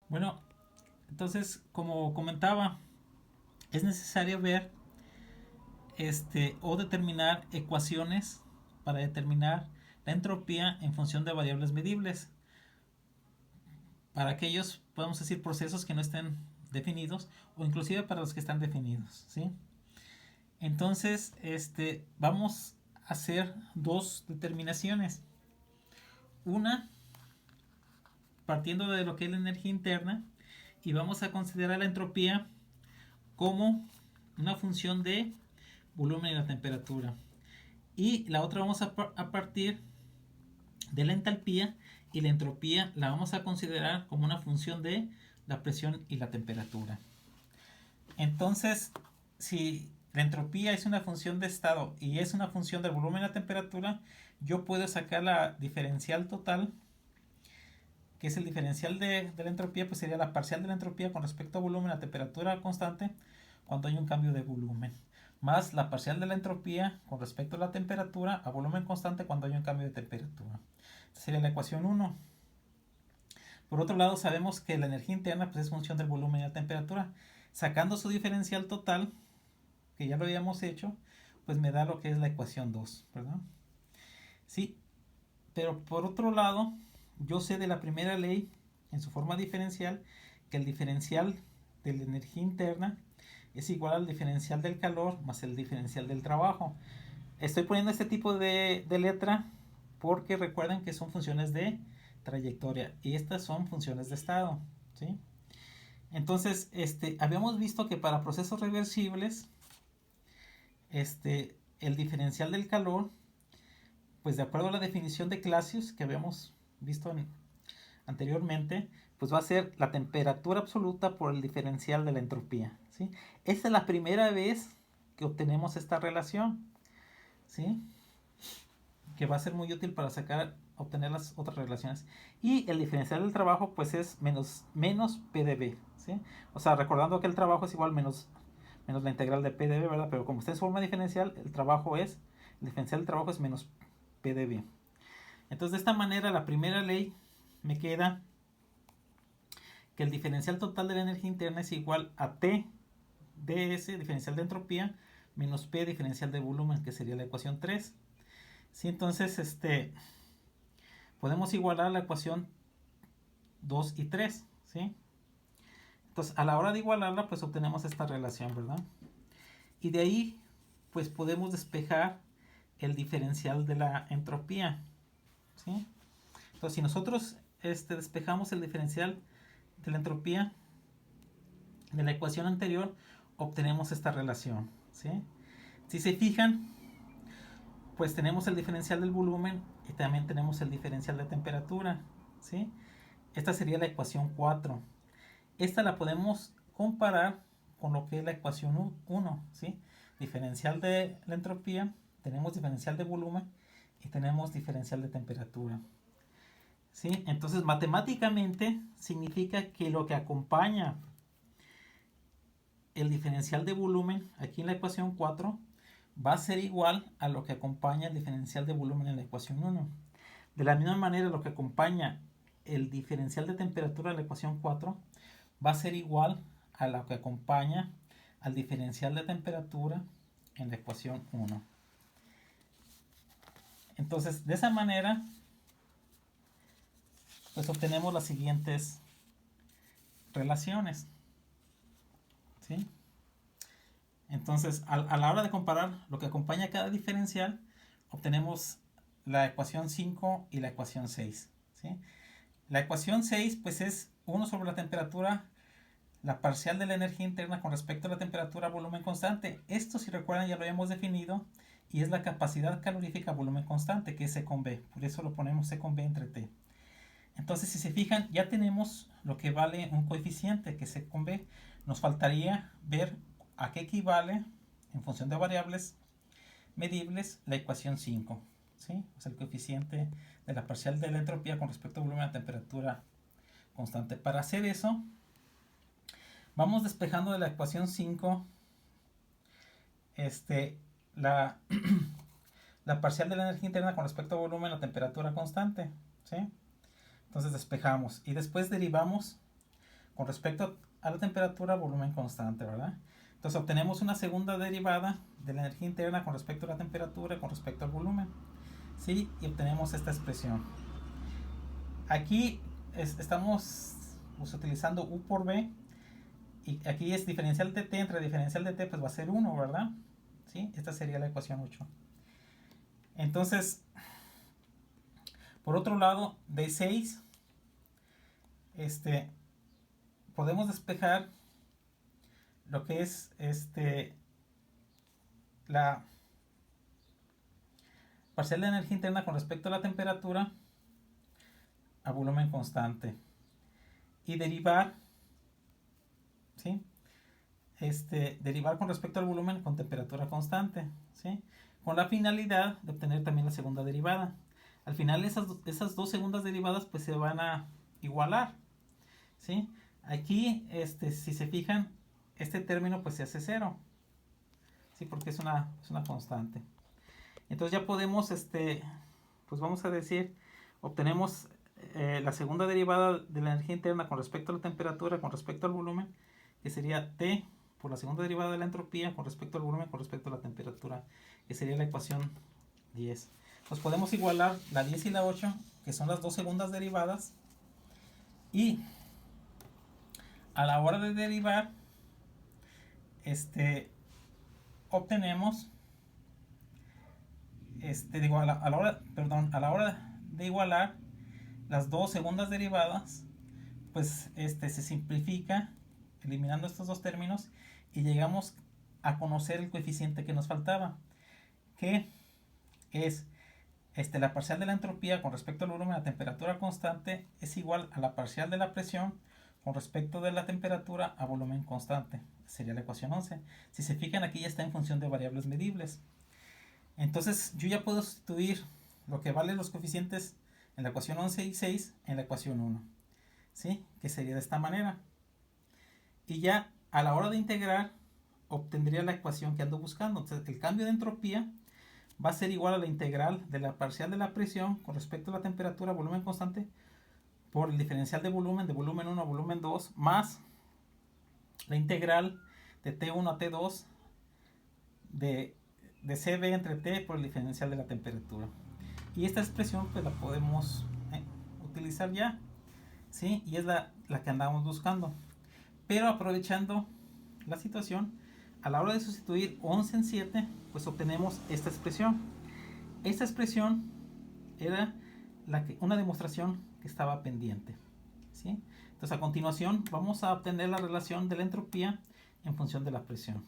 Bueno, entonces, como comentaba, es necesario ver o determinar ecuaciones para determinar la entropía en función de variables medibles. Para aquellos, podemos decir, procesos que no estén definidos o inclusive para los que están definidos, ¿sí? Entonces, vamos a hacer dos determinaciones. Una, partiendo de lo que es la energía interna, y vamos a considerar la entropía como una función de volumen y la temperatura. Y la otra vamos a partir de la entalpía, y la entropía la vamos a considerar como una función de la presión y la temperatura. Entonces, si la entropía es una función de estado y es una función del volumen y la temperatura, yo puedo sacar la diferencial total, que es el diferencial de la entropía, pues sería la parcial de la entropía con respecto a volumen a temperatura constante cuando hay un cambio de volumen, más la parcial de la entropía con respecto a la temperatura a volumen constante cuando hay un cambio de temperatura. Esta sería la ecuación 1. Por otro lado, sabemos que la energía interna pues, es función del volumen y la temperatura. Sacando su diferencial total, que ya lo habíamos hecho, pues me da lo que es la ecuación 2, ¿verdad? Sí, pero por otro lado, yo sé de la primera ley, en su forma diferencial, que el diferencial de la energía interna es igual al diferencial del calor más el diferencial del trabajo. Estoy poniendo este tipo de letra porque recuerden que son funciones de trayectoria y estas son funciones de estado, ¿sí? Entonces, habíamos visto que para procesos reversibles, el diferencial del calor, pues de acuerdo a la definición de Clausius que habíamos visto anteriormente, pues va a ser la temperatura absoluta por el diferencial de la entropía, ¿sí? Esta es la primera vez que obtenemos esta relación, ¿sí? Que va a ser muy útil para obtener las otras relaciones. Y el diferencial del trabajo, pues es menos PdV, ¿sí? O sea, recordando que el trabajo es igual menos la integral de PdV, ¿verdad? Pero como está en forma diferencial, el diferencial del trabajo es menos PdV. Entonces, de esta manera, la primera ley me queda que el diferencial total de la energía interna es igual a T ds, diferencial de entropía, menos P, diferencial de volumen, que sería la ecuación 3. ¿Sí? Entonces, podemos igualar la ecuación 2 y 3, ¿sí? Entonces, a la hora de igualarla, pues obtenemos esta relación, ¿verdad? Y de ahí, pues podemos despejar el diferencial de la entropía, ¿sí? Entonces, si nosotros despejamos el diferencial de la entropía de la ecuación anterior, obtenemos esta relación, ¿sí? Si se fijan, pues tenemos el diferencial del volumen y también tenemos el diferencial de temperatura, ¿sí? Esta sería la ecuación 4. Esta la podemos comparar con lo que es la ecuación 1, ¿sí? Diferencial de la entropía, tenemos diferencial de volumen y tenemos diferencial de temperatura, ¿sí? Entonces, matemáticamente significa que lo que acompaña el diferencial de volumen aquí en la ecuación 4 va a ser igual a lo que acompaña el diferencial de volumen en la ecuación 1. De la misma manera, lo que acompaña el diferencial de temperatura en la ecuación 4 va a ser igual a lo que acompaña al diferencial de temperatura en la ecuación 1. Entonces, de esa manera, pues obtenemos las siguientes relaciones, ¿sí? Entonces, a la hora de comparar lo que acompaña cada diferencial, obtenemos la ecuación 5 y la ecuación 6, ¿sí? La ecuación 6 pues es 1 sobre la temperatura, la parcial de la energía interna con respecto a la temperatura volumen constante. Esto, si recuerdan, ya lo habíamos definido y es la capacidad calorífica volumen constante, que es C con B. Por eso lo ponemos C con B entre T. Entonces, si se fijan, ya tenemos lo que vale un coeficiente, que es C con B. Nos faltaría ver a qué equivale, en función de variables medibles, la ecuación 5, ¿sí? O sea, el coeficiente de la parcial de la entropía con respecto al volumen a temperatura constante. Para hacer eso, vamos despejando de la ecuación 5 la, la parcial de la energía interna con respecto al volumen a temperatura constante, ¿sí? Entonces despejamos y después derivamos con respecto a la temperatura, volumen constante, ¿verdad? Entonces obtenemos una segunda derivada de la energía interna con respecto a la temperatura, con respecto al volumen, ¿sí? Y obtenemos esta expresión. Aquí estamos pues, utilizando U por B, y aquí es diferencial de T entre diferencial de T, pues va a ser 1, ¿verdad? ¿Sí? Esta sería la ecuación 8. Entonces, por otro lado, de 6, podemos despejar lo que es la parcial de energía interna con respecto a la temperatura a volumen constante y derivar, ¿sí? Derivar con respecto al volumen con temperatura constante, ¿sí? Con la finalidad de obtener también la segunda derivada. Al final esas dos segundas derivadas pues se van a igualar, ¿sí? Aquí, si se fijan, este término pues se hace 0, ¿sí? Porque es una constante. Entonces ya podemos, pues vamos a decir, obtenemos la segunda derivada de la energía interna con respecto a la temperatura, con respecto al volumen, que sería T por la segunda derivada de la entropía con respecto al volumen, con respecto a la temperatura, que sería la ecuación 10. Pues podemos igualar la 10 y la 8, que son las dos segundas derivadas, y a la hora de derivar, obtenemos, a la hora de igualar las dos segundas derivadas, pues se simplifica eliminando estos dos términos y llegamos a conocer el coeficiente que nos faltaba, que es la parcial de la entropía con respecto al volumen a temperatura constante es igual a la parcial de la presión con respecto de la temperatura a volumen constante. Sería la ecuación 11. Si se fijan, aquí ya está en función de variables medibles. Entonces yo ya puedo sustituir lo que valen los coeficientes en la ecuación 11 y 6 en la ecuación 1, ¿sí? Que sería de esta manera. Y ya a la hora de integrar obtendría la ecuación que ando buscando. Entonces el cambio de entropía va a ser igual a la integral de la parcial de la presión con respecto a la temperatura, volumen constante, por el diferencial de volumen 1 a volumen 2, más la integral de T1 a T2 de CB entre T por el diferencial de la temperatura. Y esta expresión pues la podemos utilizar ya, ¿sí? Y es la que andamos buscando. Pero aprovechando la situación, a la hora de sustituir 11 en 7, pues obtenemos esta expresión. Esta expresión era una demostración que estaba pendiente, ¿sí? Entonces a continuación vamos a obtener la relación de la entropía en función de la presión.